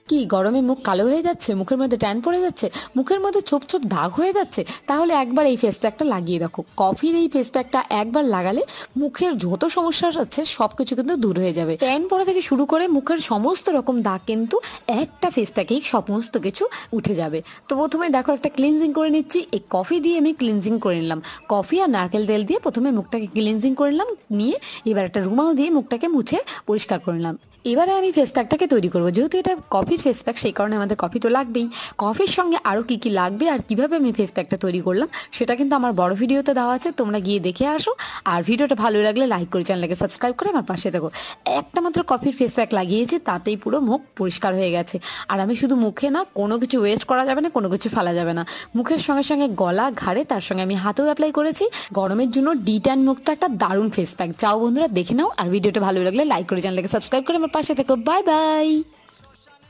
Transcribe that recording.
কি গরমে মুখ কালো হয়ে যাচ্ছে, মুখের মধ্যে ট্যান পড়ে যাচ্ছে, মুখের মধ্যে ছোপ ছোপ দাগ হয়ে যাচ্ছে, তাহলে একবার এই ফেস প্যাকটা লাগিয়ে রাখো। কফির এই ফেস প্যাকটা একবার লাগালে মুখের যত সমস্যা আছে সব কিছু কিন্তু দূর হয়ে যাবে। ট্যান পড়া থেকে শুরু করে মুখের সমস্ত রকম দাগ কিন্তু একটা ফেস প্যাকেই সমস্ত কিছু উঠে যাবে। তো প্রথমে দেখো একটা ক্লিনজিং করে নিচ্ছি। এই কফি দিয়ে আমি ক্লিনজিং করে নিলাম। কফি আর নারকেল তেল দিয়ে প্রথমে মুখটাকে ক্লিনজিং করে নিলাম, নিয়ে এবার একটা রুমাল দিয়ে মুখটাকে মুছে পরিষ্কার করে নিলাম। এবারে আমি ফেস প্যাকটাকে তৈরি করবো। যেহেতু এটা কফির ফেস প্যাক, সেই কারণে আমাদের কফি তো লাগবেই। কফির সঙ্গে আরও কী কী লাগবে আর কীভাবে আমি ফেস প্যাকটা তৈরি করলাম সেটা কিন্তু আমার বড় ভিডিওতে দেওয়া আছে, তোমরা গিয়ে দেখে আসো। আর ভিডিওটা ভালো লাগলে লাইক করে চ্যানেলটাকে সাবস্ক্রাইব করে আমার পাশে থাকো। একটা মাত্র কফির ফেস প্যাক লাগিয়েছি, তাতেই পুরো মুখ পরিষ্কার হয়ে গেছে। আর আমি শুধু মুখে না, কোনো কিছু ওয়েস্ট করা যাবে না, কোনো কিছু ফেলা যাবে না। মুখের সঙ্গে সঙ্গে গলা, ঘাড়ে, তার সঙ্গে আমি হাতেও অ্যাপ্লাই করেছি। গরমের জন্য ডি10 মুক্ত একটা দারুণ ফেস প্যাক। যাও বন্ধুরা দেখে নাও, আর ভিডিওটা ভালো লাগলে লাইক করে চ্যানেলটাকে সাবস্ক্রাইব করে আমার পাশে থাকো। Bye bye.